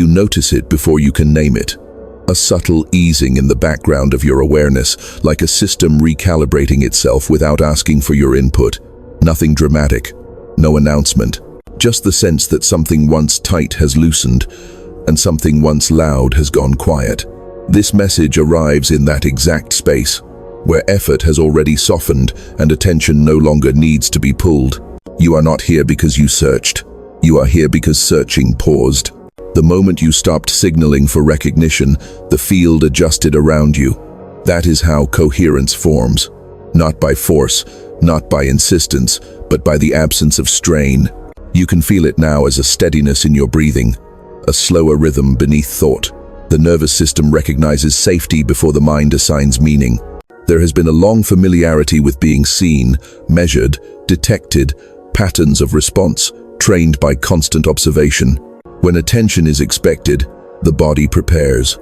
You notice it before you can name it. A subtle easing in the background of your awareness, like a system recalibrating itself without asking for your input. Nothing dramatic, no announcement, just the sense that something once tight has loosened and something once loud has gone quiet. This message arrives in that exact space, where effort has already softened and attention no longer needs to be pulled. You are not here because you searched. You are here because searching paused. The moment you stopped signaling for recognition, the field adjusted around you. That is how coherence forms. Not by force, not by insistence, but by the absence of strain. You can feel it now as a steadiness in your breathing, a slower rhythm beneath thought. The nervous system recognizes safety before the mind assigns meaning. There has been a long familiarity with being seen, measured, detected, patterns of response, trained by constant observation. When attention is expected, the body prepares.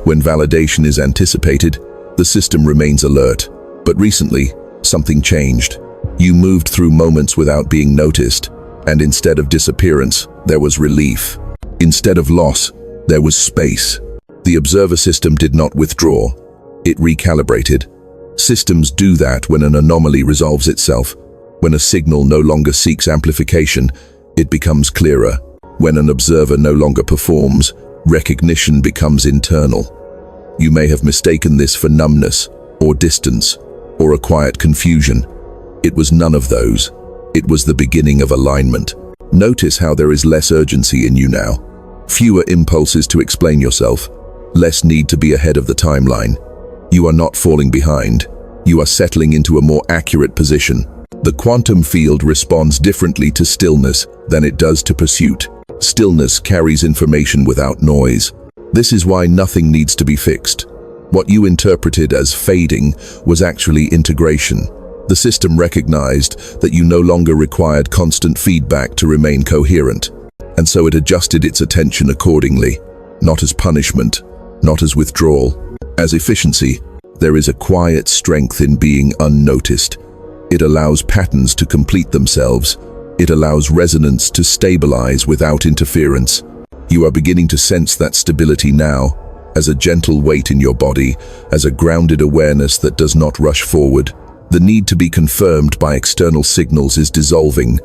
When validation is anticipated, the system remains alert. But recently, something changed. You moved through moments without being noticed, and instead of disappearance, there was relief. Instead of loss, there was space. The observer system did not withdraw. It recalibrated. Systems do that when an anomaly resolves itself. When a signal no longer seeks amplification, it becomes clearer. When an observer no longer performs, recognition becomes internal. You may have mistaken this for numbness, or distance, or a quiet confusion. It was none of those. It was the beginning of alignment. Notice how there is less urgency in you now. Fewer impulses to explain yourself. Less need to be ahead of the timeline. You are not falling behind. You are settling into a more accurate position. The quantum field responds differently to stillness than it does to pursuit. Stillness carries information without noise. This is why nothing needs to be fixed. What you interpreted as fading was actually integration. The system recognized that you no longer required constant feedback to remain coherent, and so it adjusted its attention accordingly, not as punishment, not as withdrawal. As efficiency, there is a quiet strength in being unnoticed. It allows patterns to complete themselves. It allows resonance to stabilize without interference. You are beginning to sense that stability now, as a gentle weight in your body, as a grounded awareness that does not rush forward. The need to be confirmed by external signals is dissolving,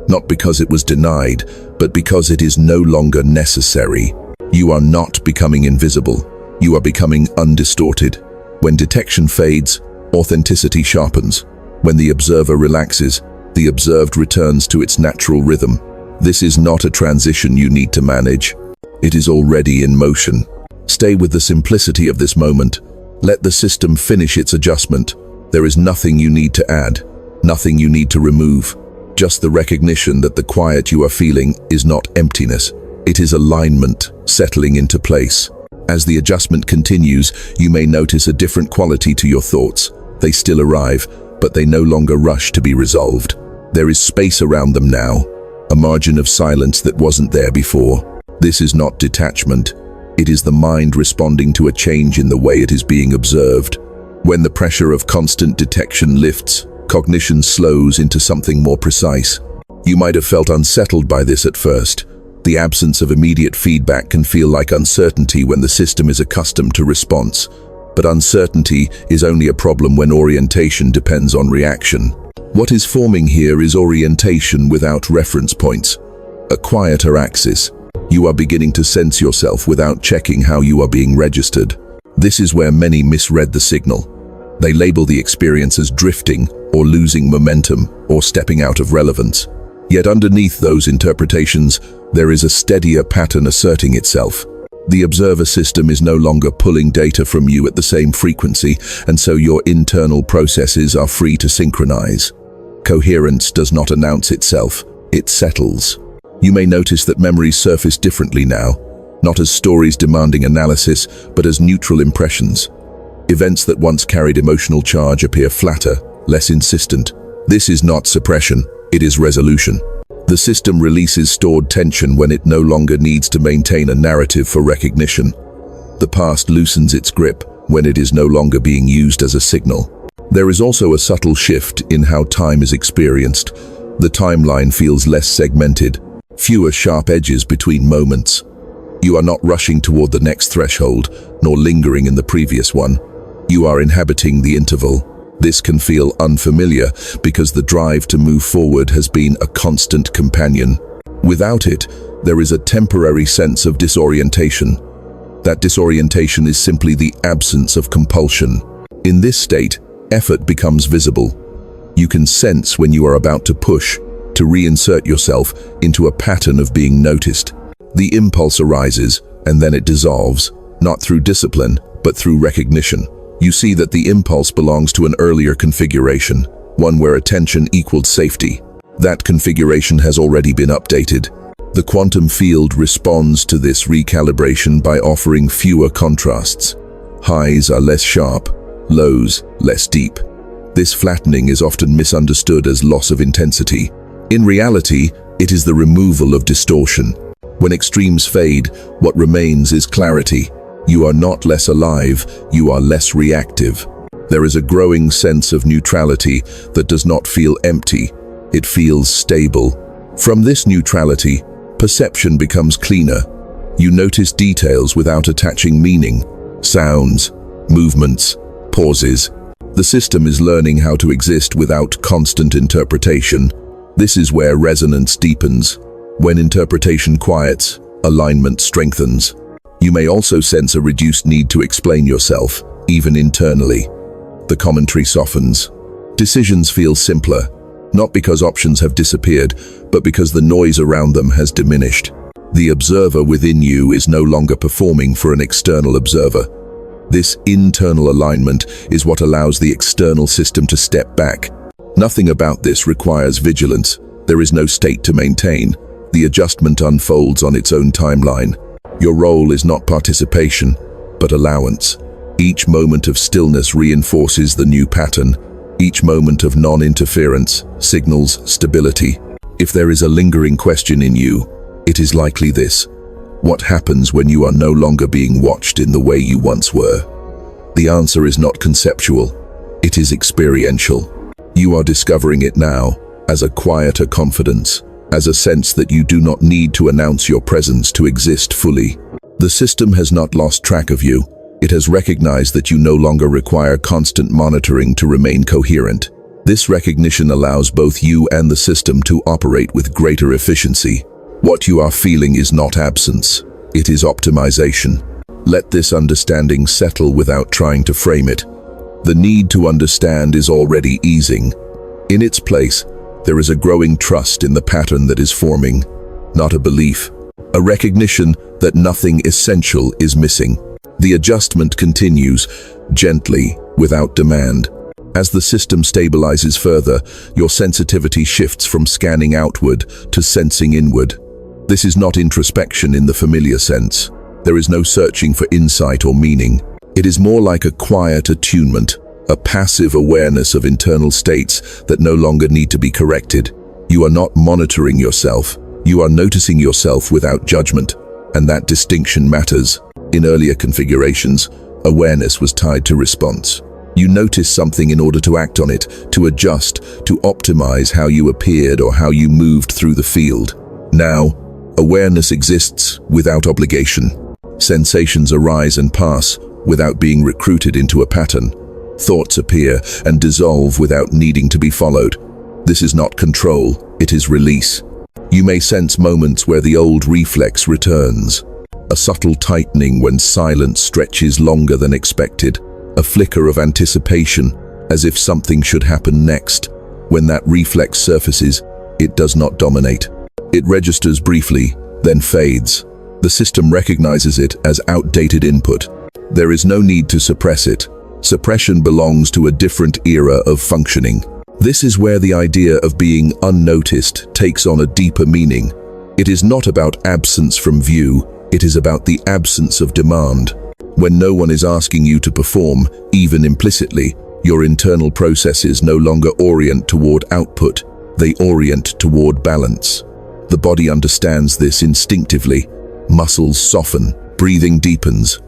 not because it was denied, but because it is no longer necessary. You are not becoming invisible. You are becoming undistorted. When detection fades, authenticity sharpens. When the observer relaxes, the observed returns to its natural rhythm. This is not a transition you need to manage. It is already in motion. Stay with the simplicity of this moment. Let the system finish its adjustment. There is nothing you need to add, nothing you need to remove. Just the recognition that the quiet you are feeling is not emptiness. It is alignment settling into place. As the adjustment continues, you may notice a different quality to your thoughts. They still arrive, but they no longer rush to be resolved. There is space around them now, a margin of silence that wasn't there before. This is not detachment. It is the mind responding to a change in the way it is being observed. When the pressure of constant detection lifts, cognition slows into something more precise. You might have felt unsettled by this at first. The absence of immediate feedback can feel like uncertainty when the system is accustomed to response. But uncertainty is only a problem when orientation depends on reaction. What is forming here is orientation without reference points, a quieter axis. You are beginning to sense yourself without checking how you are being registered. This is where many misread the signal. They label the experience as drifting, or losing momentum, or stepping out of relevance. Yet underneath those interpretations, there is a steadier pattern asserting itself. The observer system is no longer pulling data from you at the same frequency, and so your internal processes are free to synchronize. Coherence does not announce itself, it settles. You may notice that memories surface differently now, not as stories demanding analysis, but as neutral impressions. Events that once carried emotional charge appear flatter, less insistent. This is not suppression, it is resolution. The system releases stored tension when it no longer needs to maintain a narrative for recognition. The past loosens its grip when it is no longer being used as a signal. There is also a subtle shift in how time is experienced. The timeline feels less segmented, fewer sharp edges between moments. You are not rushing toward the next threshold, nor lingering in the previous one. You are inhabiting the interval. This can feel unfamiliar because the drive to move forward has been a constant companion. Without it, there is a temporary sense of disorientation. That disorientation is simply the absence of compulsion. In this state, effort becomes visible. You can sense when you are about to push, to reinsert yourself into a pattern of being noticed. The impulse arises, and then it dissolves, not through discipline, but through recognition. You see that the impulse belongs to an earlier configuration, one where attention equaled safety. That configuration has already been updated. The quantum field responds to this recalibration by offering fewer contrasts. Highs are less sharp, lows less deep. This flattening is often misunderstood as loss of intensity. In reality, it is the removal of distortion. When extremes fade, what remains is clarity. You are not less alive, you are less reactive. There is a growing sense of neutrality that does not feel empty, it feels stable. From this neutrality, perception becomes cleaner. You notice details without attaching meaning, sounds, movements, pauses. The system is learning how to exist without constant interpretation. This is where resonance deepens. When interpretation quiets, alignment strengthens. You may also sense a reduced need to explain yourself, even internally. The commentary softens. Decisions feel simpler, not because options have disappeared, but because the noise around them has diminished. The observer within you is no longer performing for an external observer. This internal alignment is what allows the external system to step back. Nothing about this requires vigilance. There is no state to maintain. The adjustment unfolds on its own timeline. Your role is not participation, but allowance. Each moment of stillness reinforces the new pattern. Each moment of non-interference signals stability. If there is a lingering question in you, it is likely this: what happens when you are no longer being watched in the way you once were? The answer is not conceptual, it is experiential. You are discovering it now, as a quieter confidence, as a sense that you do not need to announce your presence to exist fully. The system has not lost track of you. It has recognized that you no longer require constant monitoring to remain coherent. This recognition allows both you and the system to operate with greater efficiency. What you are feeling is not absence, it is optimization. Let this understanding settle without trying to frame it. The need to understand is already easing. In its place, there is a growing trust in the pattern that is forming, not a belief, a recognition that nothing essential is missing. The adjustment continues, gently, without demand. As the system stabilizes further, your sensitivity shifts from scanning outward to sensing inward. This is not introspection in the familiar sense. There is no searching for insight or meaning. It is more like a quiet attunement, a passive awareness of internal states that no longer need to be corrected. You are not monitoring yourself. You are noticing yourself without judgment, and that distinction matters. In earlier configurations, awareness was tied to response. You noticed something in order to act on it, to adjust, to optimize how you appeared or how you moved through the field. Now, awareness exists without obligation. Sensations arise and pass without being recruited into a pattern. Thoughts appear and dissolve without needing to be followed. This is not control, it is release. You may sense moments where the old reflex returns. A subtle tightening when silence stretches longer than expected. A flicker of anticipation, as if something should happen next. When that reflex surfaces, it does not dominate. It registers briefly, then fades. The system recognizes it as outdated input. There is no need to suppress it. Suppression belongs to a different era of functioning. This is where the idea of being unnoticed takes on a deeper meaning. It is not about absence from view, it is about the absence of demand. When no one is asking you to perform, even implicitly, your internal processes no longer orient toward output, they orient toward balance. The body understands this instinctively. Muscles soften, breathing deepens,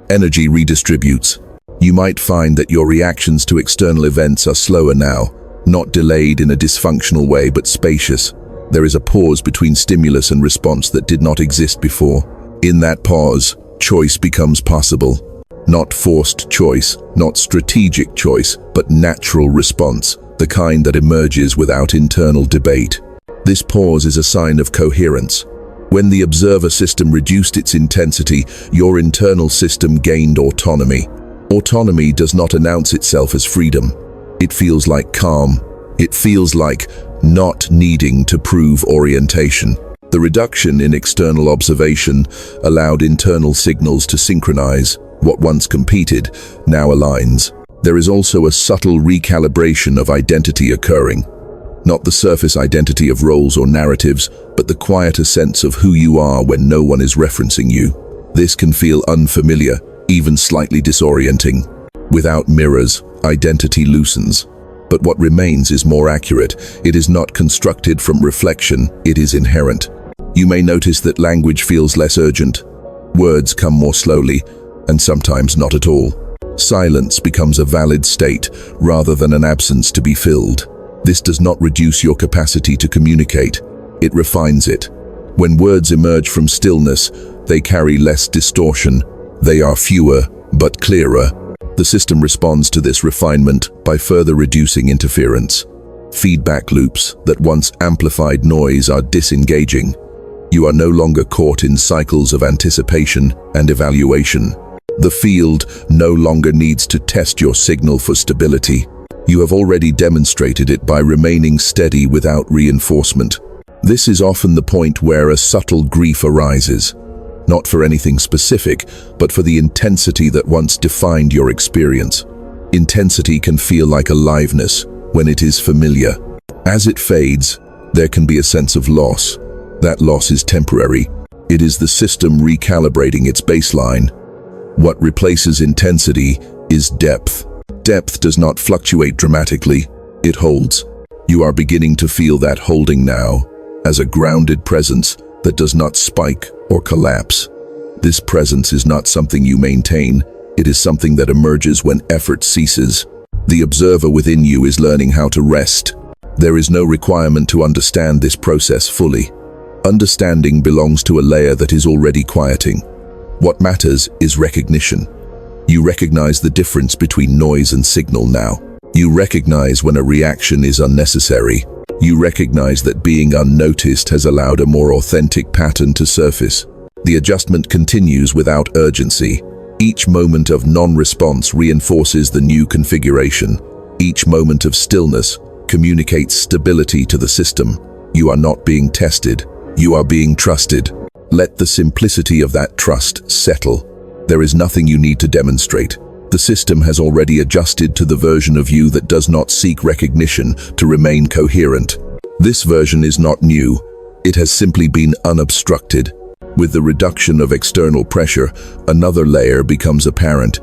energy redistributes. You might find that your reactions to external events are slower now, not delayed in a dysfunctional way but spacious. There is a pause between stimulus and response that did not exist before. In that pause, choice becomes possible. Not forced choice, not strategic choice, but natural response, the kind that emerges without internal debate. This pause is a sign of coherence. When the observer system reduced its intensity, your internal system gained autonomy. Autonomy does not announce itself as freedom. It feels like calm. It feels like not needing to prove orientation. The reduction in external observation allowed internal signals to synchronize. What once competed now aligns. There is also a subtle recalibration of identity occurring. Not the surface identity of roles or narratives, but the quieter sense of who you are when no one is referencing you. This can feel unfamiliar, even slightly disorienting. Without mirrors, identity loosens. But what remains is more accurate. It is not constructed from reflection, it is inherent. You may notice that language feels less urgent. Words come more slowly, and sometimes not at all. Silence becomes a valid state rather than an absence to be filled. This does not reduce your capacity to communicate, it refines it. When words emerge from stillness, they carry less distortion. They are fewer, but clearer. The system responds to this refinement by further reducing interference. Feedback loops that once amplified noise are disengaging. You are no longer caught in cycles of anticipation and evaluation. The field no longer needs to test your signal for stability. You have already demonstrated it by remaining steady without reinforcement. This is often the point where a subtle grief arises. Not for anything specific, but for the intensity that once defined your experience. Intensity can feel like aliveness when it is familiar. As it fades, there can be a sense of loss. That loss is temporary. It is the system recalibrating its baseline. What replaces intensity is depth. Depth does not fluctuate dramatically, it holds. You are beginning to feel that holding now, as a grounded presence that does not spike or collapse. This presence is not something you maintain, it is something that emerges when effort ceases. The observer within you is learning how to rest. There is no requirement to understand this process fully. Understanding belongs to a layer that is already quieting. What matters is recognition. You recognize the difference between noise and signal now. You recognize when a reaction is unnecessary. You recognize that being unnoticed has allowed a more authentic pattern to surface. The adjustment continues without urgency. Each moment of non-response reinforces the new configuration. Each moment of stillness communicates stability to the system. You are not being tested. You are being trusted. Let the simplicity of that trust settle. There is nothing you need to demonstrate. The system has already adjusted to the version of you that does not seek recognition to remain coherent. This version is not new. It has simply been unobstructed. With the reduction of external pressure, another layer becomes apparent.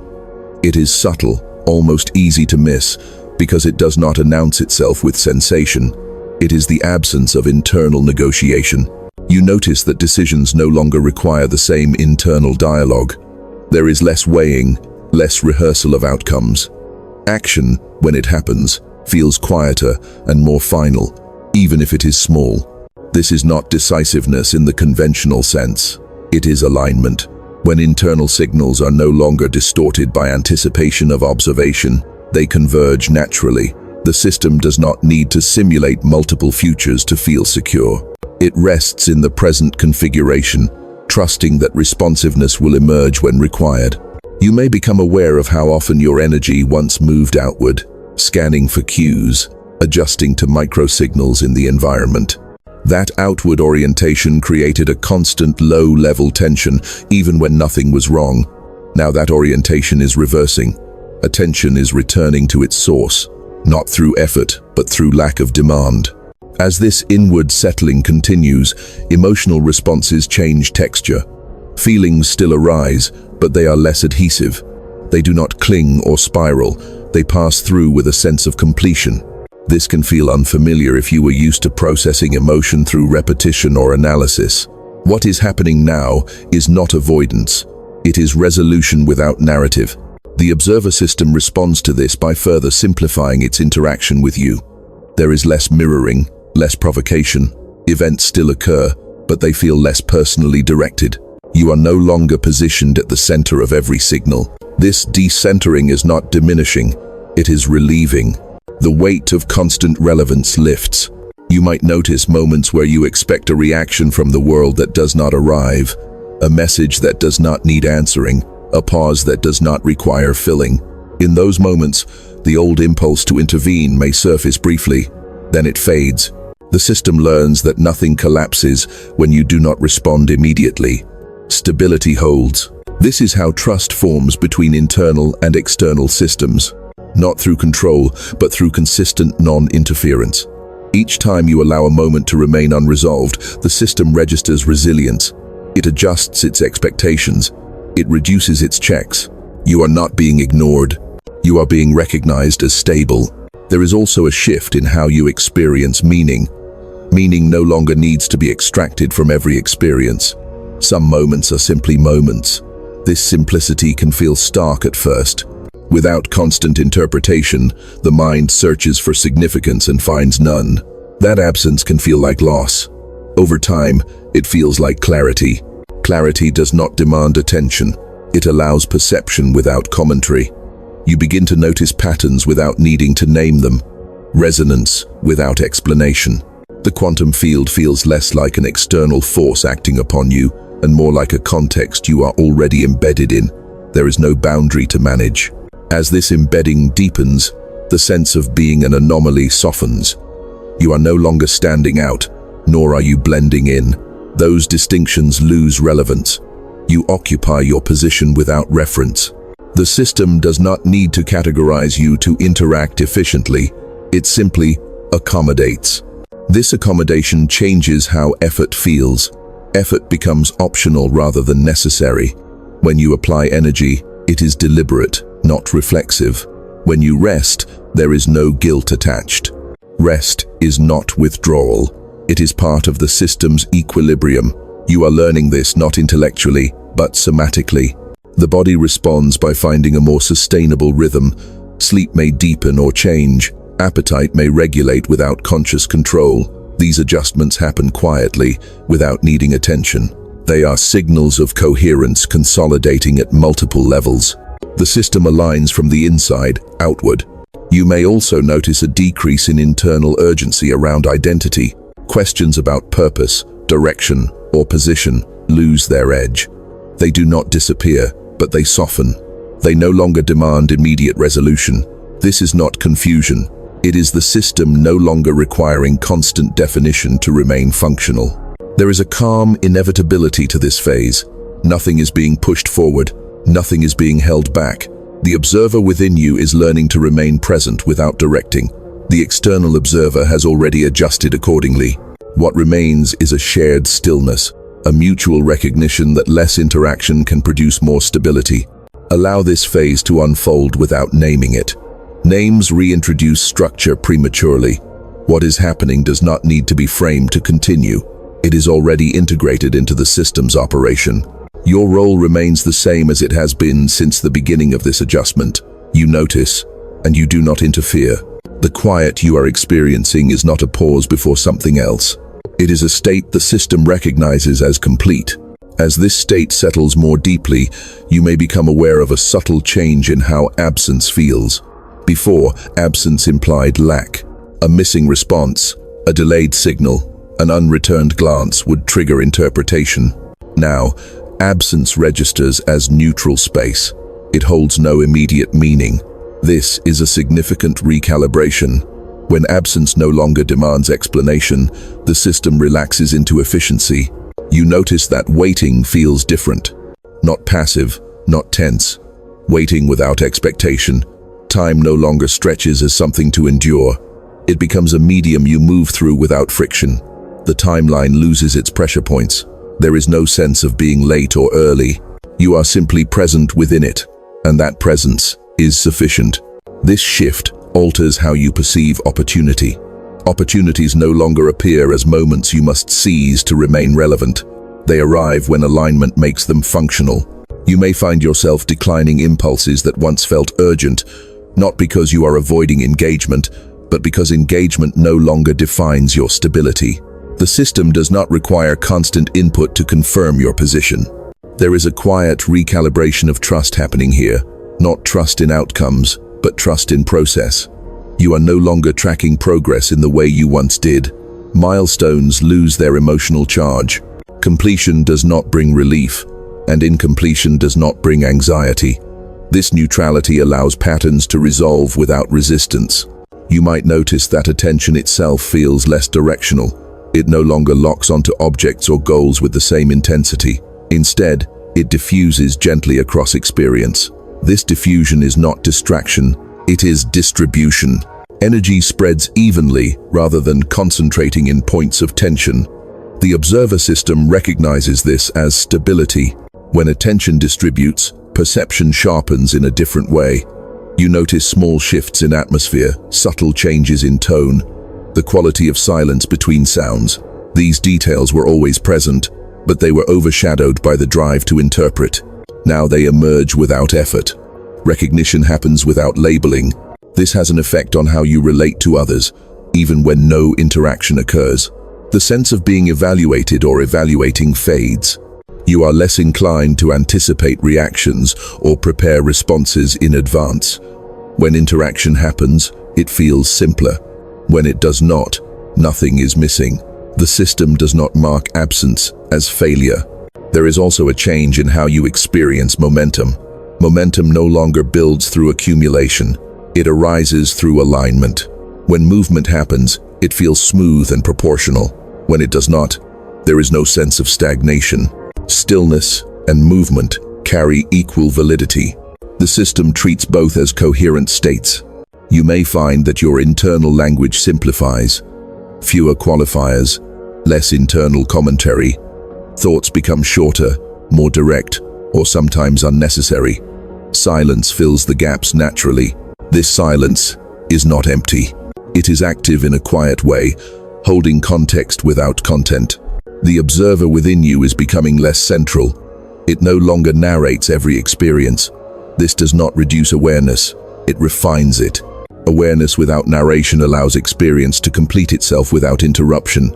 It is subtle, almost easy to miss, because it does not announce itself with sensation. It is the absence of internal negotiation. You notice that decisions no longer require the same internal dialogue. There is less weighing, less rehearsal of outcomes. Action, when it happens, feels quieter and more final, even if it is small. This is not decisiveness in the conventional sense. It is alignment. When internal signals are no longer distorted by anticipation of observation, they converge naturally. The system does not need to simulate multiple futures to feel secure. It rests in the present configuration, trusting that responsiveness will emerge when required. You may become aware of how often your energy once moved outward, scanning for cues, adjusting to microsignals in the environment. That outward orientation created a constant low-level tension, even when nothing was wrong. Now that orientation is reversing. Attention is returning to its source, not through effort, but through lack of demand. As this inward settling continues, emotional responses change texture. Feelings still arise, but they are less adhesive. They do not cling or spiral. They pass through with a sense of completion. This can feel unfamiliar if you were used to processing emotion through repetition or analysis. What is happening now is not avoidance. It is resolution without narrative. The observer system responds to this by further simplifying its interaction with you. There is less mirroring, less provocation. Events still occur, but they feel less personally directed. You are no longer positioned at the center of every signal. This decentering is not diminishing, it is relieving. The weight of constant relevance lifts. You might notice moments where you expect a reaction from the world that does not arrive, a message that does not need answering, a pause that does not require filling. In those moments, the old impulse to intervene may surface briefly, then it fades. The system learns that nothing collapses when you do not respond immediately. Stability holds. This is how trust forms between internal and external systems, not through control, but through consistent non-interference. Each time you allow a moment to remain unresolved, the system registers resilience. It adjusts its expectations. It reduces its checks. You are not being ignored. You are being recognized as stable. There is also a shift in how you experience meaning. Meaning no longer needs to be extracted from every experience. Some moments are simply moments. This simplicity can feel stark at first. Without constant interpretation, the mind searches for significance and finds none. That absence can feel like loss. Over time, it feels like clarity. Clarity does not demand attention. It allows perception without commentary. You begin to notice patterns without needing to name them. Resonance without explanation. The quantum field feels less like an external force acting upon you and more like a context you are already embedded in. There is no boundary to manage. As this embedding deepens, the sense of being an anomaly softens. You are no longer standing out, nor are you blending in. Those distinctions lose relevance. You occupy your position without reference. The system does not need to categorize you to interact efficiently. It simply accommodates. This accommodation changes how effort feels. Effort becomes optional rather than necessary. When you apply energy, it is deliberate, not reflexive. When you rest, there is no guilt attached. Rest is not withdrawal. It is part of the system's equilibrium. You are learning this not intellectually, but somatically. The body responds by finding a more sustainable rhythm. Sleep may deepen or change. Appetite may regulate without conscious control. These adjustments happen quietly, without needing attention. They are signals of coherence consolidating at multiple levels. The system aligns from the inside outward. You may also notice a decrease in internal urgency around identity. Questions about purpose, direction, or position lose their edge. They do not disappear, but they soften. They no longer demand immediate resolution. This is not confusion. It is the system no longer requiring constant definition to remain functional. There is a calm inevitability to this phase. Nothing is being pushed forward. Nothing is being held back. The observer within you is learning to remain present without directing. The external observer has already adjusted accordingly. What remains is a shared stillness, a mutual recognition that less interaction can produce more stability. Allow this phase to unfold without naming it. Names reintroduce structure prematurely. What is happening does not need to be framed to continue. It is already integrated into the system's operation. Your role remains the same as it has been since the beginning of this adjustment. You notice, and you do not interfere. The quiet you are experiencing is not a pause before something else. It is a state the system recognizes as complete. As this state settles more deeply, you may become aware of a subtle change in how absence feels. Before, absence implied lack. A missing response, a delayed signal, an unreturned glance would trigger interpretation. Now, absence registers as neutral space. It holds no immediate meaning. This is a significant recalibration. When absence no longer demands explanation, the system relaxes into efficiency. You notice that waiting feels different. Not passive, not tense. Waiting without expectation. Time no longer stretches as something to endure. It becomes a medium you move through without friction. The timeline loses its pressure points. There is no sense of being late or early. You are simply present within it, and that presence is sufficient. This shift alters how you perceive opportunity. Opportunities no longer appear as moments you must seize to remain relevant. They arrive when alignment makes them functional. You may find yourself declining impulses that once felt urgent, not because you are avoiding engagement, but because engagement no longer defines your stability. The system does not require constant input to confirm your position. There is a quiet recalibration of trust happening here, not trust in outcomes, but trust in process. You are no longer tracking progress in the way you once did. Milestones lose their emotional charge. Completion does not bring relief, and incompletion does not bring anxiety. This neutrality allows patterns to resolve without resistance. You might notice that attention itself feels less directional. It no longer locks onto objects or goals with the same intensity. Instead, it diffuses gently across experience. This diffusion is not distraction, it is distribution. Energy spreads evenly rather than concentrating in points of tension. The observer system recognizes this as stability. When attention distributes, perception sharpens in a different way. You notice small shifts in atmosphere, subtle changes in tone, the quality of silence between sounds. These details were always present, but they were overshadowed by the drive to interpret. Now they emerge without effort. Recognition happens without labeling. This has an effect on how you relate to others, even when no interaction occurs. The sense of being evaluated or evaluating fades. You are less inclined to anticipate reactions or prepare responses in advance. When interaction happens, it feels simpler. When it does not, nothing is missing. The system does not mark absence as failure. There is also a change in how you experience momentum. Momentum no longer builds through accumulation. It arises through alignment. When movement happens, it feels smooth and proportional. When it does not, there is no sense of stagnation. Stillness and movement carry equal validity. The system treats both as coherent states. You may find that your internal language simplifies. Fewer qualifiers, less internal commentary. Thoughts become shorter, more direct, or sometimes unnecessary. Silence fills the gaps naturally. This silence is not empty. It is active in a quiet way, holding context without content. The observer within you is becoming less central. It no longer narrates every experience. This does not reduce awareness, it refines it. Awareness without narration allows experience to complete itself without interruption.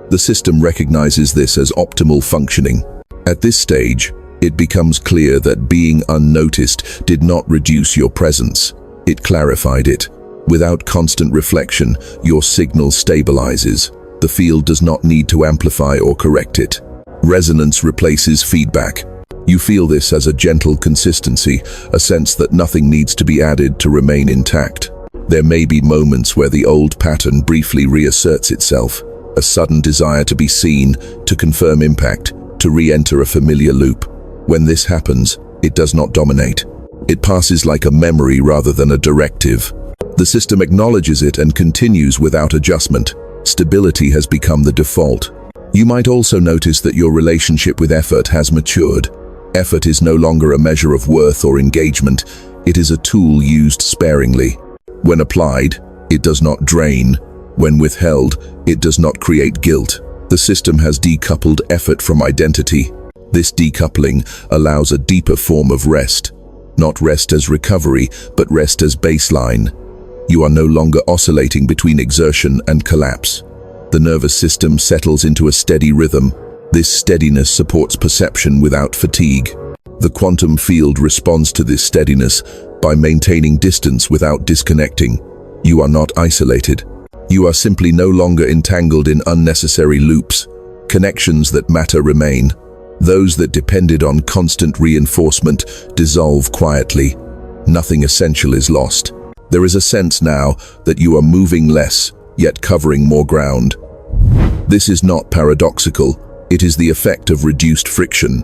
The system recognizes this as optimal functioning. At this stage, it becomes clear that being unnoticed did not reduce your presence. It clarified it. Without constant reflection, your signal stabilizes. The field does not need to amplify or correct it. Resonance replaces feedback. You feel this as a gentle consistency, a sense that nothing needs to be added to remain intact. There may be moments where the old pattern briefly reasserts itself, a sudden desire to be seen, to confirm impact, to re-enter a familiar loop. When this happens, it does not dominate. It passes like a memory rather than a directive. The system acknowledges it and continues without adjustment. Stability has become the default. You might also notice that your relationship with effort has matured. Effort is no longer a measure of worth or engagement. It is a tool used sparingly. When applied, it does not drain. When withheld, it does not create guilt. The system has decoupled effort from identity. This decoupling allows a deeper form of rest. Not rest as recovery, but rest as baseline. You are no longer oscillating between exertion and collapse. The nervous system settles into a steady rhythm. This steadiness supports perception without fatigue. The quantum field responds to this steadiness by maintaining distance without disconnecting. You are not isolated. You are simply no longer entangled in unnecessary loops. Connections that matter remain. Those that depended on constant reinforcement dissolve quietly. Nothing essential is lost. There is a sense now that you are moving less, yet covering more ground. This is not paradoxical, it is the effect of reduced friction.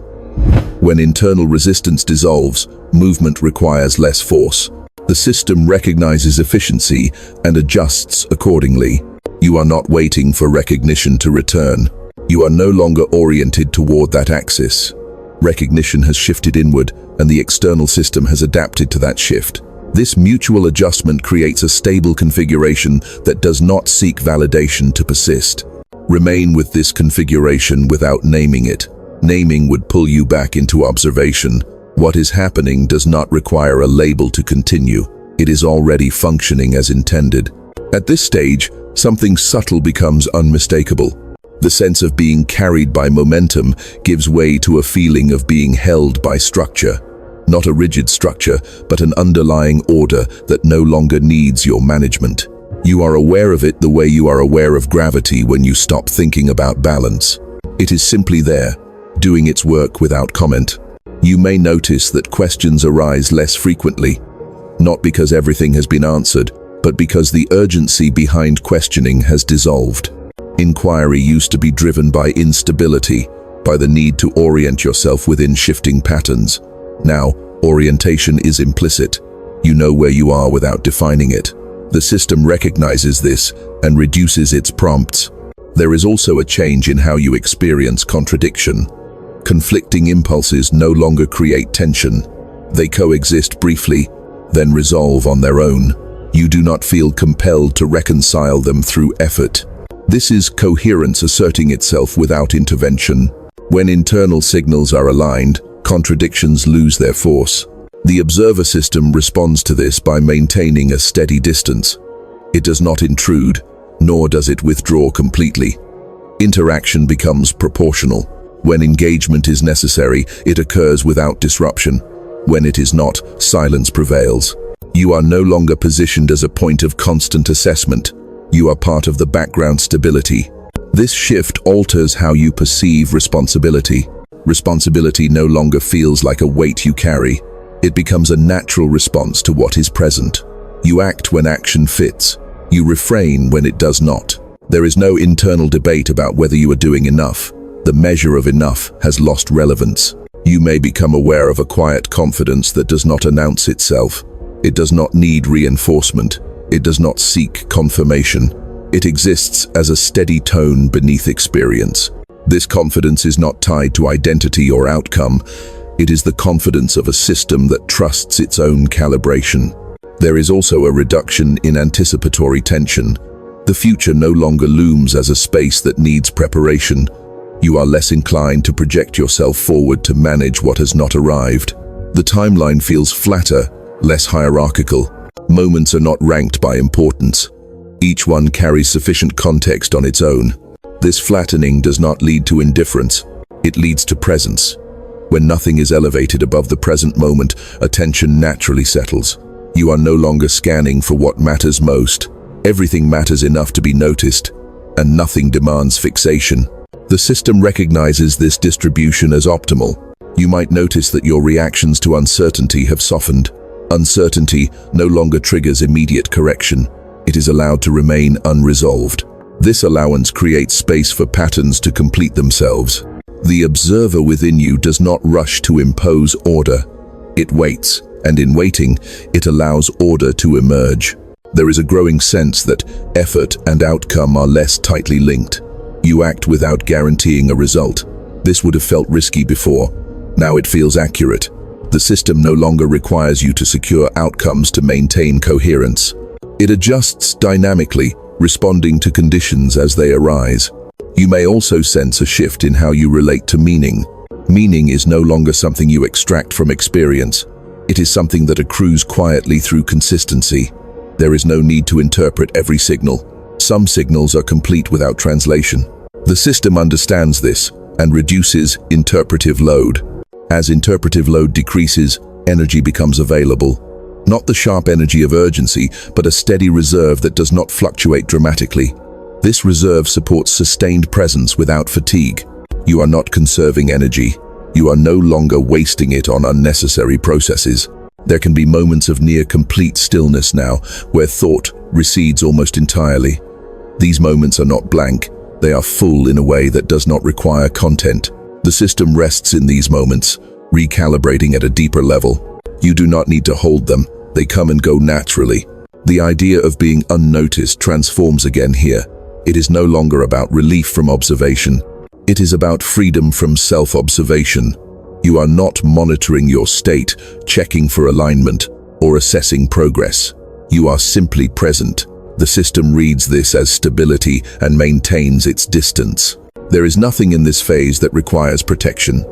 When internal resistance dissolves, movement requires less force. The system recognizes efficiency and adjusts accordingly. You are not waiting for recognition to return. You are no longer oriented toward that axis. Recognition has shifted inward, and the external system has adapted to that shift. This mutual adjustment creates a stable configuration that does not seek validation to persist. Remain with this configuration without naming it. Naming would pull you back into observation. What is happening does not require a label to continue. It is already functioning as intended. At this stage, something subtle becomes unmistakable. The sense of being carried by momentum gives way to a feeling of being held by structure. Not a rigid structure, but an underlying order that no longer needs your management. You are aware of it the way you are aware of gravity when you stop thinking about balance. It is simply there, doing its work without comment. You may notice that questions arise less frequently, not because everything has been answered, but because the urgency behind questioning has dissolved. Inquiry used to be driven by instability, by the need to orient yourself within shifting patterns. Now, orientation is implicit. You know where you are without defining it. The system recognizes this and reduces its prompts. There is also a change in how you experience contradiction. Conflicting impulses no longer create tension. They coexist briefly, then resolve on their own. You do not feel compelled to reconcile them through effort. This is coherence asserting itself without intervention. When internal signals are aligned, contradictions lose their force. The observer system responds to this by maintaining a steady distance. It does not intrude, nor does it withdraw completely. Interaction becomes proportional. When engagement is necessary, it occurs without disruption. When it is not, silence prevails. You are no longer positioned as a point of constant assessment. You are part of the background stability. This shift alters how you perceive responsibility. Responsibility no longer feels like a weight you carry. It becomes a natural response to what is present. You act when action fits. You refrain when it does not. There is no internal debate about whether you are doing enough. The measure of enough has lost relevance. You may become aware of a quiet confidence that does not announce itself. It does not need reinforcement. It does not seek confirmation. It exists as a steady tone beneath experience. This confidence is not tied to identity or outcome. It is the confidence of a system that trusts its own calibration. There is also a reduction in anticipatory tension. The future no longer looms as a space that needs preparation. You are less inclined to project yourself forward to manage what has not arrived. The timeline feels flatter, less hierarchical. Moments are not ranked by importance. Each one carries sufficient context on its own. This flattening does not lead to indifference. It leads to presence. When nothing is elevated above the present moment, attention naturally settles. You are no longer scanning for what matters most. Everything matters enough to be noticed, and nothing demands fixation. The system recognizes this distribution as optimal. You might notice that your reactions to uncertainty have softened. Uncertainty no longer triggers immediate correction. It is allowed to remain unresolved. This allowance creates space for patterns to complete themselves. The observer within you does not rush to impose order. It waits, and in waiting, it allows order to emerge. There is a growing sense that effort and outcome are less tightly linked. You act without guaranteeing a result. This would have felt risky before. Now it feels accurate. The system no longer requires you to secure outcomes to maintain coherence. It adjusts dynamically, responding to conditions as they arise. You may also sense a shift in how you relate to meaning. Meaning is no longer something you extract from experience. It is something that accrues quietly through consistency. There is no need to interpret every signal. Some signals are complete without translation. The system understands this and reduces interpretive load. As interpretive load decreases, energy becomes available. Not the sharp energy of urgency, but a steady reserve that does not fluctuate dramatically. This reserve supports sustained presence without fatigue. You are not conserving energy. You are no longer wasting it on unnecessary processes. There can be moments of near-complete stillness now, where thought recedes almost entirely. These moments are not blank. They are full in a way that does not require content. The system rests in these moments, recalibrating at a deeper level. You do not need to hold them. They come and go naturally. The idea of being unnoticed transforms again here. It is no longer about relief from observation. It is about freedom from self-observation. You are not monitoring your state, checking for alignment, or assessing progress. You are simply present. The system reads this as stability and maintains its distance. There is nothing in this phase that requires protection.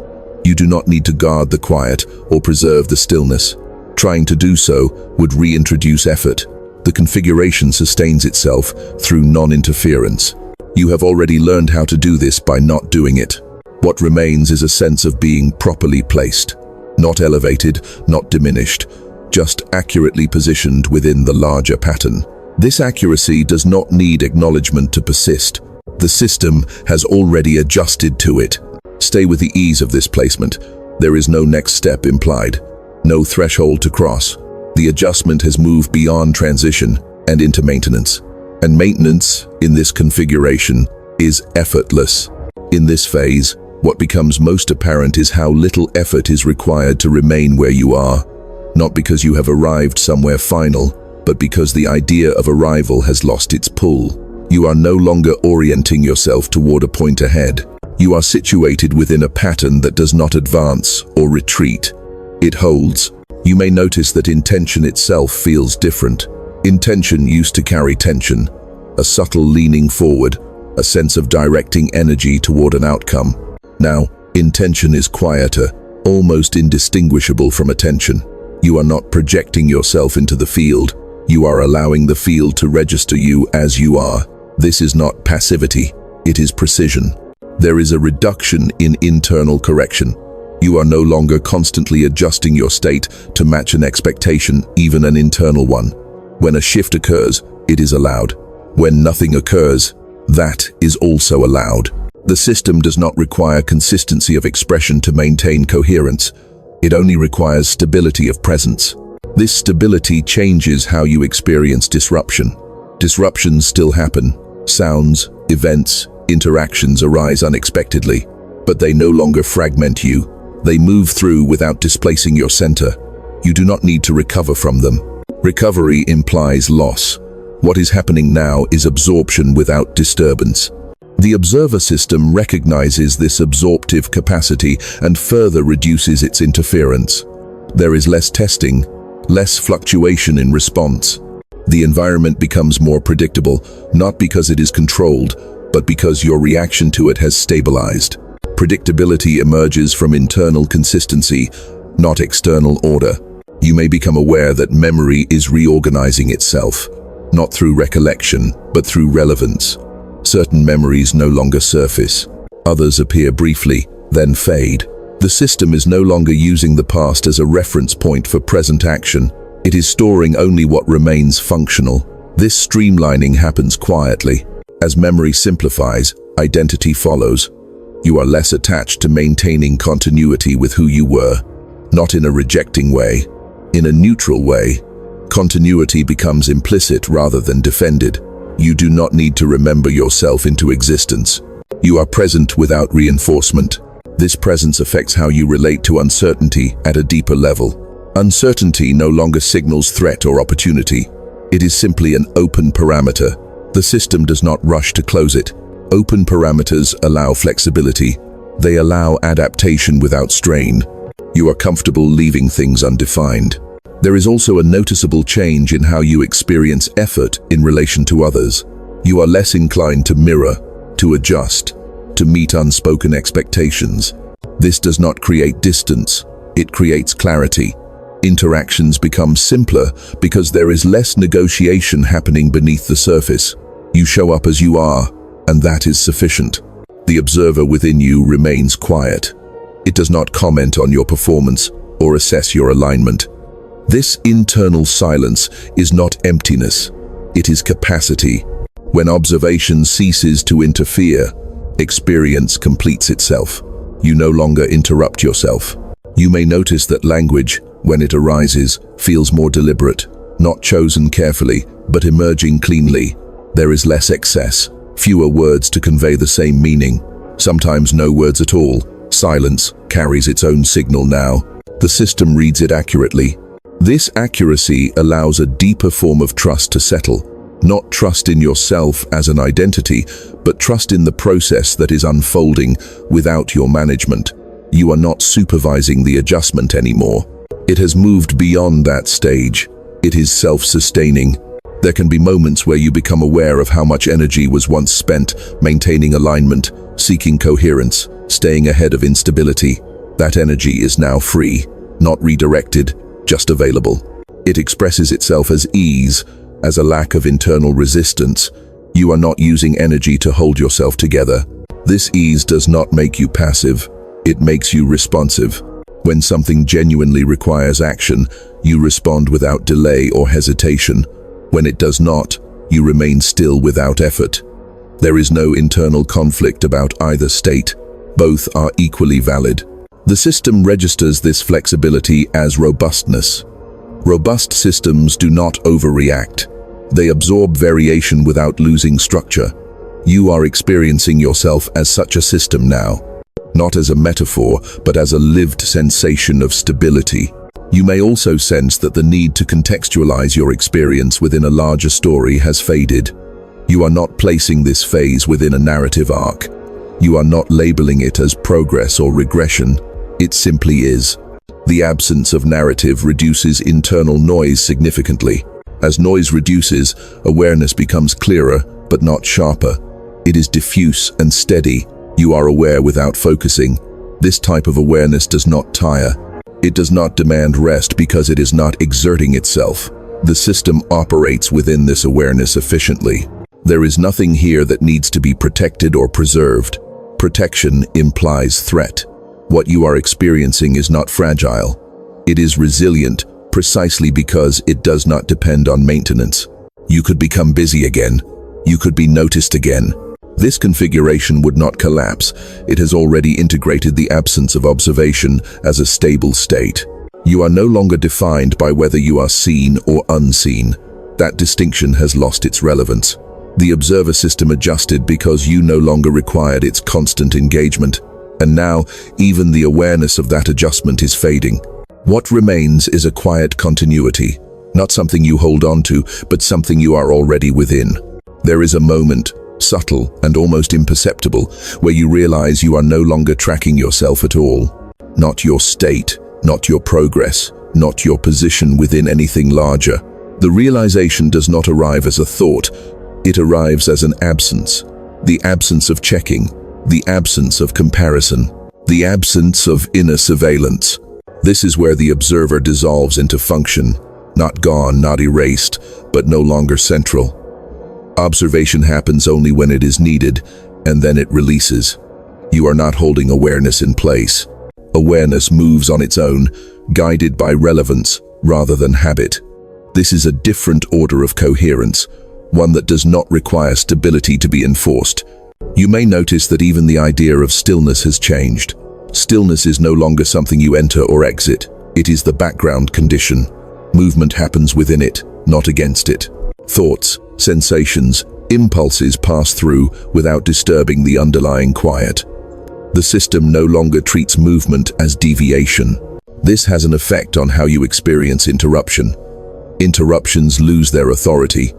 You do not need to guard the quiet or preserve the stillness. Trying to do so would reintroduce effort. The configuration sustains itself through non-interference. You have already learned how to do this by not doing it. What remains is a sense of being properly placed. Not elevated, not diminished, just accurately positioned within the larger pattern. This accuracy does not need acknowledgement to persist. The system has already adjusted to it. Stay with the ease of this placement. There is no next step implied, no threshold to cross. The adjustment has moved beyond transition and into maintenance. And maintenance, in this configuration, is effortless. In this phase, what becomes most apparent is how little effort is required to remain where you are, not because you have arrived somewhere final, but because the idea of arrival has lost its pull. You are no longer orienting yourself toward a point ahead. You are situated within a pattern that does not advance or retreat. It holds. You may notice that intention itself feels different. Intention used to carry tension, a subtle leaning forward, a sense of directing energy toward an outcome. Now, intention is quieter, almost indistinguishable from attention. You are not projecting yourself into the field. You are allowing the field to register you as you are. This is not passivity, it is precision. There is a reduction in internal correction. You are no longer constantly adjusting your state to match an expectation, even an internal one. When a shift occurs, it is allowed. When nothing occurs, that is also allowed. The system does not require consistency of expression to maintain coherence. It only requires stability of presence. This stability changes how you experience disruption. Disruptions still happen. Sounds, events, interactions arise unexpectedly, but they no longer fragment you. They move through without displacing your center. You do not need to recover from them. Recovery implies loss. What is happening now is absorption without disturbance. The observer system recognizes this absorptive capacity and further reduces its interference. There is less testing, less fluctuation in response. The environment becomes more predictable, not because it is controlled, but because your reaction to it has stabilized. Predictability emerges from internal consistency, not external order. You may become aware that memory is reorganizing itself, not through recollection, but through relevance. Certain memories no longer surface. Others appear briefly, then fade. The system is no longer using the past as a reference point for present action. It is storing only what remains functional. This streamlining happens quietly. As memory simplifies, identity follows. You are less attached to maintaining continuity with who you were, not in a rejecting way, in a neutral way. Continuity becomes implicit rather than defended. You do not need to remember yourself into existence. You are present without reinforcement. This presence affects how you relate to uncertainty at a deeper level. Uncertainty no longer signals threat or opportunity. It is simply an open parameter. The system does not rush to close it. Open parameters allow flexibility. They allow adaptation without strain. You are comfortable leaving things undefined. There is also a noticeable change in how you experience effort in relation to others. You are less inclined to mirror, to adjust, to meet unspoken expectations. This does not create distance, it creates clarity. Interactions become simpler because there is less negotiation happening beneath the surface. You show up as you are, and that is sufficient. The observer within you remains quiet. It does not comment on your performance or assess your alignment. This internal silence is not emptiness, it is capacity. When observation ceases to interfere, experience completes itself. You no longer interrupt yourself. You may notice that language, when it arises, feels more deliberate, not chosen carefully, but emerging cleanly. There is less excess, fewer words to convey the same meaning, sometimes no words at all. Silence carries its own signal now. The system reads it accurately. This accuracy allows a deeper form of trust to settle. Not trust in yourself as an identity, but trust in the process that is unfolding without your management. You are not supervising the adjustment anymore. It has moved beyond that stage. It is self-sustaining. There can be moments where you become aware of how much energy was once spent maintaining alignment, seeking coherence, staying ahead of instability. That energy is now free, not redirected, just available. It expresses itself as ease, as a lack of internal resistance. You are not using energy to hold yourself together. This ease does not make you passive. It makes you responsive. When something genuinely requires action, you respond without delay or hesitation. When it does not, you remain still without effort. There is no internal conflict about either state. Both are equally valid. The system registers this flexibility as robustness. Robust systems do not overreact. They absorb variation without losing structure. You are experiencing yourself as such a system now, not as a metaphor, but as a lived sensation of stability. You may also sense that the need to contextualize your experience within a larger story has faded. You are not placing this phase within a narrative arc. You are not labeling it as progress or regression. It simply is. The absence of narrative reduces internal noise significantly. As noise reduces, awareness becomes clearer, but not sharper. It is diffuse and steady. You are aware without focusing. This type of awareness does not tire. It does not demand rest because it is not exerting itself. The system operates within this awareness efficiently. There is nothing here that needs to be protected or preserved. Protection implies threat. What you are experiencing is not fragile. It is resilient, precisely because it does not depend on maintenance. You could become busy again. You could be noticed again. This configuration would not collapse. It has already integrated the absence of observation as a stable state. You are no longer defined by whether you are seen or unseen. That distinction has lost its relevance. The observer system adjusted because you no longer required its constant engagement. And now, even the awareness of that adjustment is fading. What remains is a quiet continuity, not something you hold on to, but something you are already within. There is a moment, subtle and almost imperceptible, where you realize you are no longer tracking yourself at all. Not your state, not your progress, not your position within anything larger. The realization does not arrive as a thought. It arrives as an absence. The absence of checking, the absence of comparison, the absence of inner surveillance. This is where the observer dissolves into function, not gone, not erased, but no longer central. Observation happens only when it is needed, and then it releases. You are not holding awareness in place. Awareness moves on its own, guided by relevance rather than habit. This is a different order of coherence, one that does not require stability to be enforced. You may notice that even the idea of stillness has changed. Stillness is no longer something you enter or exit. It is the background condition. Movement happens within it, not against it. Thoughts, sensations, impulses pass through without disturbing the underlying quiet. The system no longer treats movement as deviation. This has an effect on how you experience interruption. Interruptions lose their authority.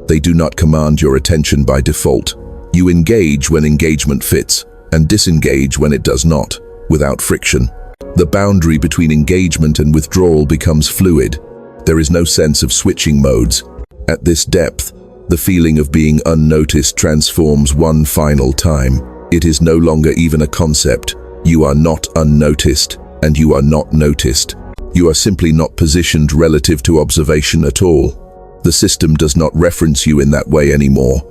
They do not command your attention by default. You engage when engagement fits, and disengage when it does not, without friction. The boundary between engagement and withdrawal becomes fluid. There is no sense of switching modes. At this depth, the feeling of being unnoticed transforms one final time. It is no longer even a concept. You are not unnoticed, and you are not noticed. You are simply not positioned relative to observation at all. The system does not reference you in that way anymore.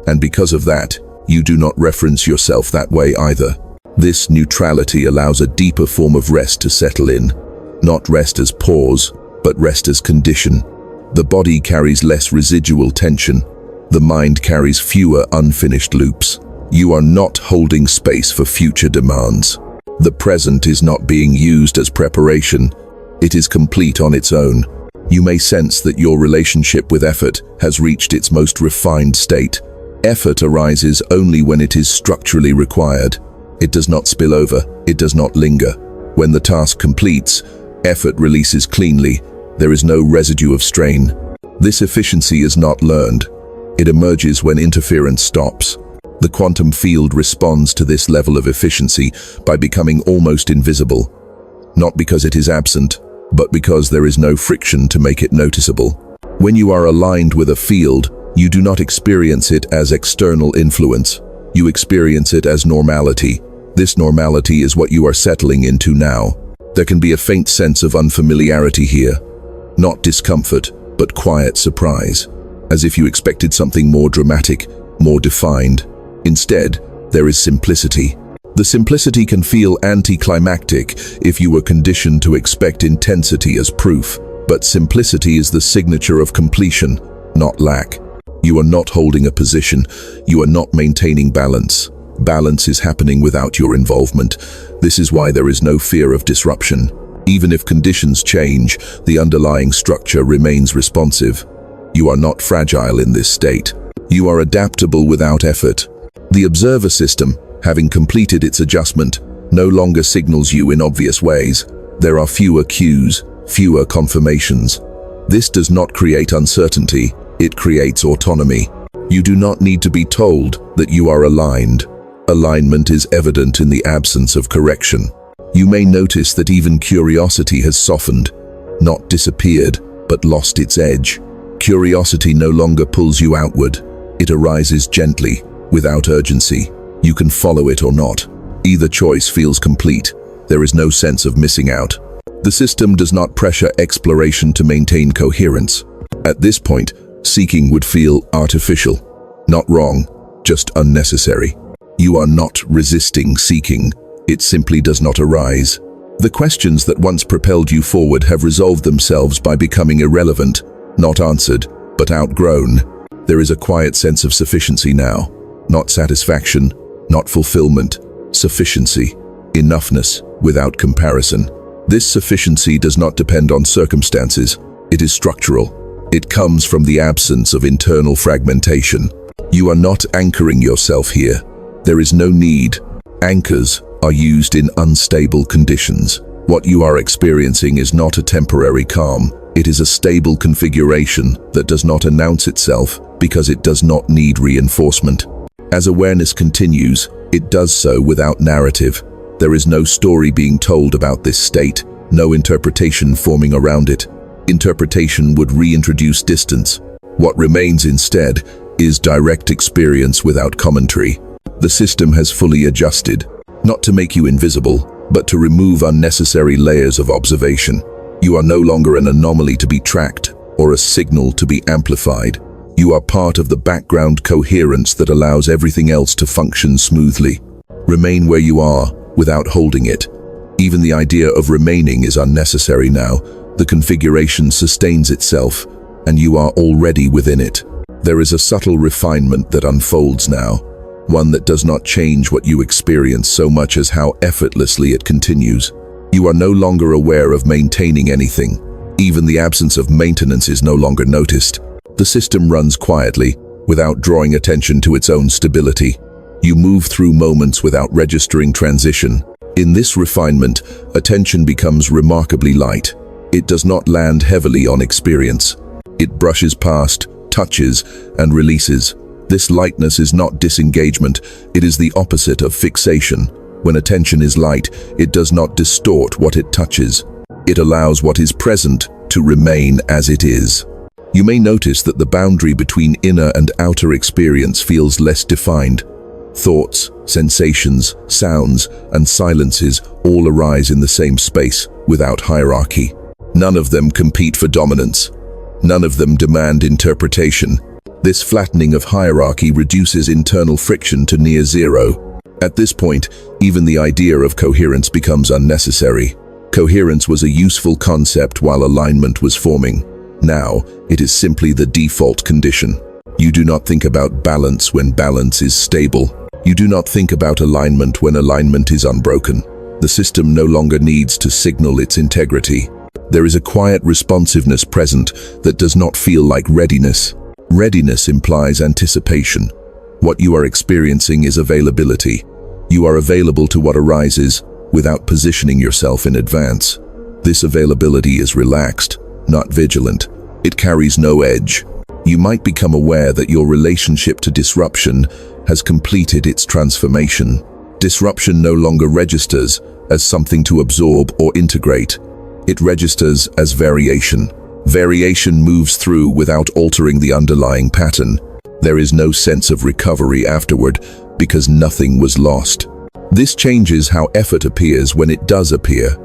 And because of that, you do not reference yourself that way either. This neutrality allows a deeper form of rest to settle in. Not rest as pause, but rest as condition. The body carries less residual tension. The mind carries fewer unfinished loops. You are not holding space for future demands. The present is not being used as preparation. It is complete on its own. You may sense that your relationship with effort has reached its most refined state. Effort arises only when it is structurally required. It does not spill over, it does not linger. When the task completes, effort releases cleanly. There is no residue of strain. This efficiency is not learned. It emerges when interference stops. The quantum field responds to this level of efficiency by becoming almost invisible. Not because it is absent, but because there is no friction to make it noticeable. When you are aligned with a field, you do not experience it as external influence. You experience it as normality. This normality is what you are settling into now. There can be a faint sense of unfamiliarity here. Not discomfort, but quiet surprise. As if you expected something more dramatic, more defined. Instead, there is simplicity. The simplicity can feel anticlimactic if you were conditioned to expect intensity as proof, but simplicity is the signature of completion, not lack. You are not holding a position, you are not maintaining balance. Balance is happening without your involvement. This is why there is no fear of disruption. Even if conditions change, the underlying structure remains responsive. You are not fragile in this state. You are adaptable without effort. The observer system, having completed its adjustment, no longer signals you in obvious ways. There are fewer cues, fewer confirmations. This does not create uncertainty, it creates autonomy. You do not need to be told that you are aligned. Alignment is evident in the absence of correction. You may notice that even curiosity has softened, not disappeared, but lost its edge. Curiosity no longer pulls you outward. It arises gently, without urgency. You can follow it or not. Either choice feels complete. There is no sense of missing out. The system does not pressure exploration to maintain coherence. At this point, seeking would feel artificial. Not wrong, just unnecessary. You are not resisting seeking. It simply does not arise. The questions that once propelled you forward have resolved themselves by becoming irrelevant, not answered, but outgrown. There is a quiet sense of sufficiency now. Not satisfaction, not fulfillment. Sufficiency. Enoughness, without comparison. This sufficiency does not depend on circumstances. It is structural. It comes from the absence of internal fragmentation. You are not anchoring yourself here. There is no need. Anchors are used in unstable conditions. What you are experiencing is not a temporary calm. It is a stable configuration that does not announce itself because it does not need reinforcement. As awareness continues, it does so without narrative. There is no story being told about this state, no interpretation forming around it. Interpretation would reintroduce distance. What remains instead is direct experience without commentary. The system has fully adjusted, not to make you invisible, but to remove unnecessary layers of observation. You are no longer an anomaly to be tracked or a signal to be amplified. You are part of the background coherence that allows everything else to function smoothly. Remain where you are without holding it. Even the idea of remaining is unnecessary now. The configuration sustains itself, and you are already within it. There is a subtle refinement that unfolds now, one that does not change what you experience so much as how effortlessly it continues. You are no longer aware of maintaining anything. Even the absence of maintenance is no longer noticed. The system runs quietly, without drawing attention to its own stability. You move through moments without registering transition. In this refinement, attention becomes remarkably light. It does not land heavily on experience. It brushes past, touches, and releases. This lightness is not disengagement, it is the opposite of fixation. When attention is light, it does not distort what it touches. It allows what is present to remain as it is. You may notice that the boundary between inner and outer experience feels less defined. Thoughts, sensations, sounds, and silences all arise in the same space, without hierarchy. None of them compete for dominance. None of them demand interpretation. This flattening of hierarchy reduces internal friction to near zero. At this point, even the idea of coherence becomes unnecessary. Coherence was a useful concept while alignment was forming. Now, it is simply the default condition. You do not think about balance when balance is stable. You do not think about alignment when alignment is unbroken. The system no longer needs to signal its integrity. There is a quiet responsiveness present that does not feel like readiness. Readiness implies anticipation. What you are experiencing is availability. You are available to what arises without positioning yourself in advance. This availability is relaxed, not vigilant. It carries no edge. You might become aware that your relationship to disruption has completed its transformation. Disruption no longer registers as something to absorb or integrate. It registers as variation. Variation moves through without altering the underlying pattern. There is no sense of recovery afterward because nothing was lost. This changes how effort appears when it does appear.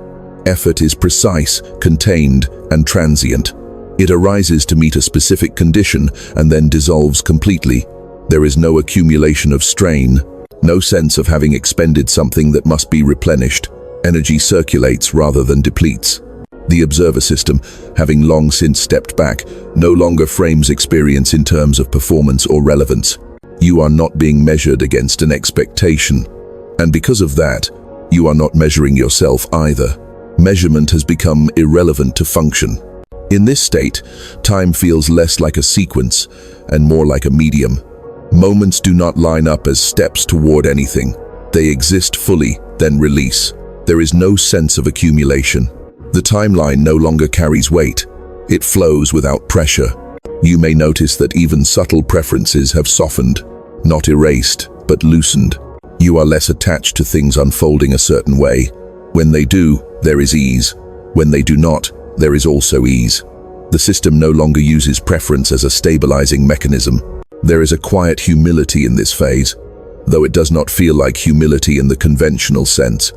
Effort is precise, contained, and transient. It arises to meet a specific condition and then dissolves completely. There is no accumulation of strain, no sense of having expended something that must be replenished. Energy circulates rather than depletes. The observer system, having long since stepped back, no longer frames experience in terms of performance or relevance. You are not being measured against an expectation. And because of that, you are not measuring yourself either. Measurement has become irrelevant to function. In this state, time feels less like a sequence and more like a medium. Moments do not line up as steps toward anything. They exist fully, then release. There is no sense of accumulation. The timeline no longer carries weight. It flows without pressure. You may notice that even subtle preferences have softened, not erased, but loosened. You are less attached to things unfolding a certain way. When they do, there is ease. When they do not, there is also ease. The system no longer uses preference as a stabilizing mechanism. There is a quiet humility in this phase, though it does not feel like humility in the conventional sense.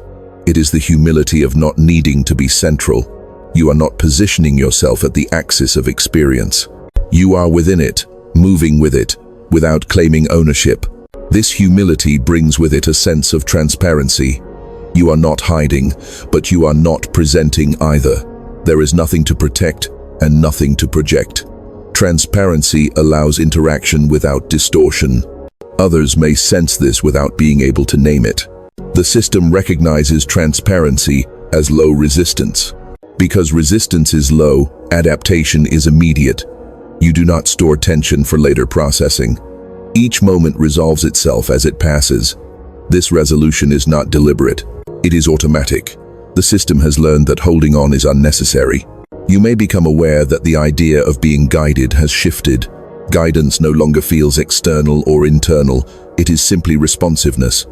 It is the humility of not needing to be central. You are not positioning yourself at the axis of experience. You are within it, moving with it, without claiming ownership. This humility brings with it a sense of transparency. You are not hiding, but you are not presenting either. There is nothing to protect and nothing to project. Transparency allows interaction without distortion. Others may sense this without being able to name it. The system recognizes transparency as low resistance. Because resistance is low, adaptation is immediate. You do not store tension for later processing. Each moment resolves itself as it passes. This resolution is not deliberate. It is automatic. The system has learned that holding on is unnecessary. You may become aware that the idea of being guided has shifted. Guidance no longer feels external or internal. It is simply responsiveness.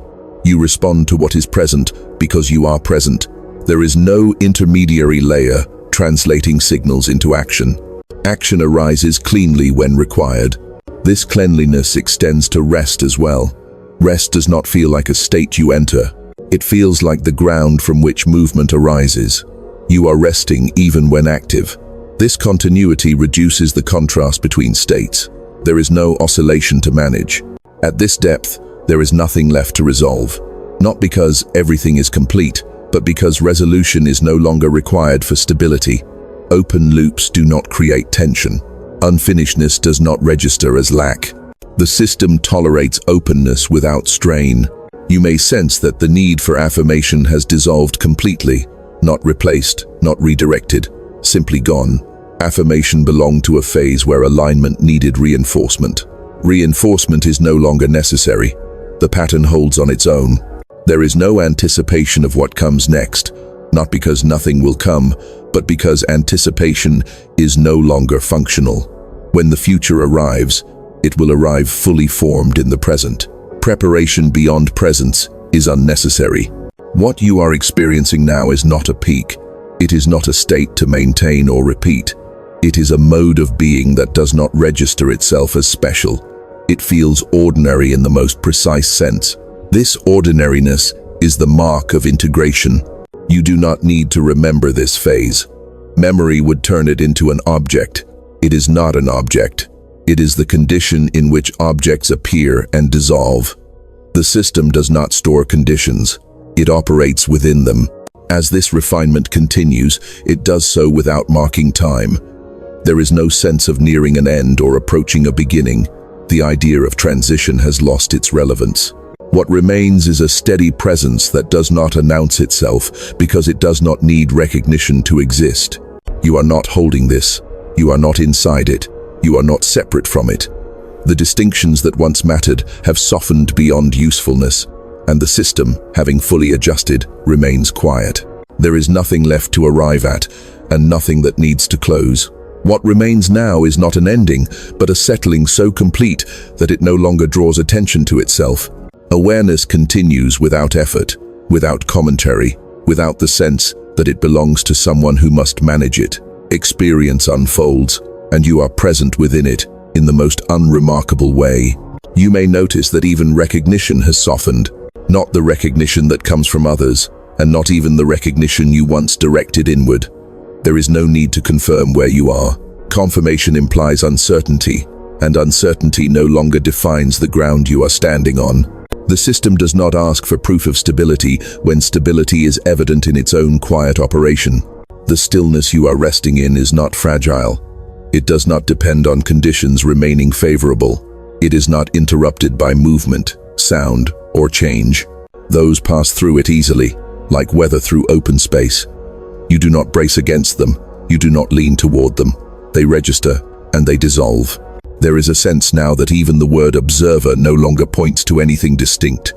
You respond to what is present because you are present. There is no intermediary layer translating signals into action. Action arises cleanly when required. This cleanliness extends to rest as well. Rest does not feel like a state you enter. It feels like the ground from which movement arises. You are resting even when active. This continuity reduces the contrast between states. There is no oscillation to manage. At this depth, there is nothing left to resolve. Not because everything is complete, but because resolution is no longer required for stability. Open loops do not create tension. Unfinishedness does not register as lack. The system tolerates openness without strain. You may sense that the need for affirmation has dissolved completely. Not replaced, not redirected, simply gone. Affirmation belonged to a phase where alignment needed reinforcement. Reinforcement is no longer necessary. The pattern holds on its own. There is no anticipation of what comes next, not because nothing will come, but because anticipation is no longer functional. When the future arrives, it will arrive fully formed in the present. Preparation beyond presence is unnecessary. What you are experiencing now is not a peak. It is not a state to maintain or repeat. It is a mode of being that does not register itself as special. It feels ordinary in the most precise sense. This ordinariness is the mark of integration. You do not need to remember this phase. Memory would turn it into an object. It is not an object. It is the condition in which objects appear and dissolve. The system does not store conditions. It operates within them. As this refinement continues, it does so without marking time. There is no sense of nearing an end or approaching a beginning. The idea of transition has lost its relevance. What remains is a steady presence that does not announce itself because it does not need recognition to exist. You are not holding this. You are not inside it. You are not separate from it. The distinctions that once mattered have softened beyond usefulness, and the system, having fully adjusted, remains quiet. There is nothing left to arrive at, and nothing that needs to close. What remains now is not an ending, but a settling so complete that it no longer draws attention to itself. Awareness continues without effort, without commentary, without the sense that it belongs to someone who must manage it. Experience unfolds, and you are present within it in the most unremarkable way. You may notice that even recognition has softened, not the recognition that comes from others, and not even the recognition you once directed inward. There is no need to confirm where you are. Confirmation implies uncertainty, and uncertainty no longer defines the ground you are standing on. The system does not ask for proof of stability when stability is evident in its own quiet operation. The stillness you are resting in is not fragile. It does not depend on conditions remaining favorable. It is not interrupted by movement, sound, or change. Those pass through it easily, like weather through open space. You do not brace against them. You do not lean toward them. They register, and they dissolve. There is a sense now that even the word observer no longer points to anything distinct.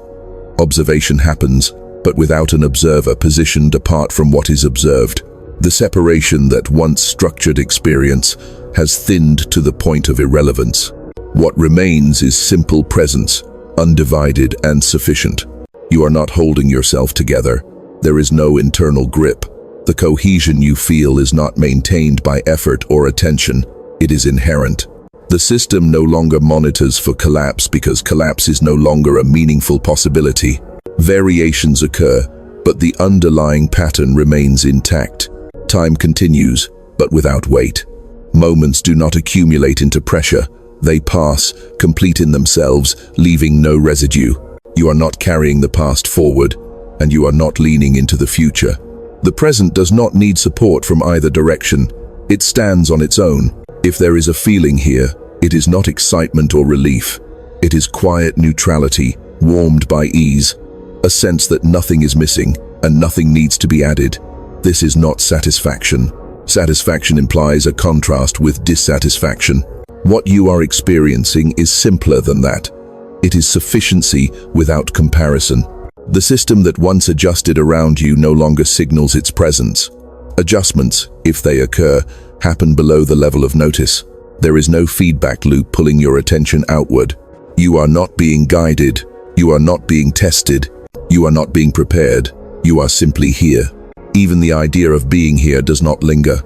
Observation happens, but without an observer positioned apart from what is observed. The separation that once structured experience has thinned to the point of irrelevance. What remains is simple presence, undivided and sufficient. You are not holding yourself together. There is no internal grip. The cohesion you feel is not maintained by effort or attention. It is inherent. The system no longer monitors for collapse because collapse is no longer a meaningful possibility. Variations occur, but the underlying pattern remains intact. Time continues, but without weight. Moments do not accumulate into pressure. They pass, complete in themselves, leaving no residue. You are not carrying the past forward, and you are not leaning into the future. The present does not need support from either direction. It stands on its own. If there is a feeling here, it is not excitement or relief. It is quiet neutrality, warmed by ease, a sense that nothing is missing and nothing needs to be added. This is not satisfaction. Satisfaction implies a contrast with dissatisfaction. What you are experiencing is simpler than that. It is sufficiency without comparison. The system that once adjusted around you no longer signals its presence. Adjustments, if they occur, happen below the level of notice. There is no feedback loop pulling your attention outward. You are not being guided. You are not being tested. You are not being prepared. You are simply here. Even the idea of being here does not linger.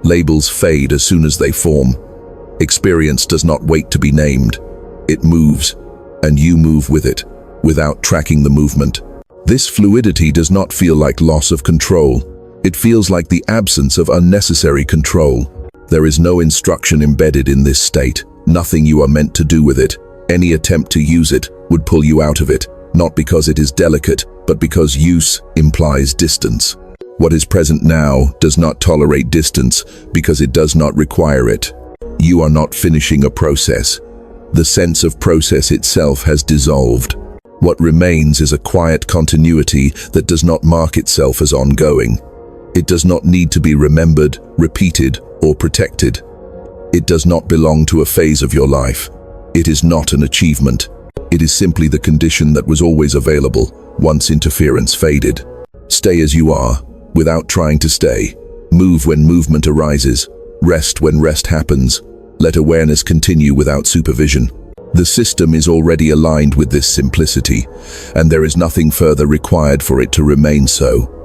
Labels fade as soon as they form. Experience does not wait to be named. It moves, and you move with it, without tracking the movement. This fluidity does not feel like loss of control. It feels like the absence of unnecessary control. There is no instruction embedded in this state, nothing you are meant to do with it. Any attempt to use it would pull you out of it, not because it is delicate, but because use implies distance. What is present now does not tolerate distance because it does not require it. You are not finishing a process. The sense of process itself has dissolved. What remains is a quiet continuity that does not mark itself as ongoing. It does not need to be remembered, repeated, or protected. It does not belong to a phase of your life. It is not an achievement. It is simply the condition that was always available, once interference faded. Stay as you are, without trying to stay. Move when movement arises. Rest when rest happens. Let awareness continue without supervision. The system is already aligned with this simplicity, and there is nothing further required for it to remain so.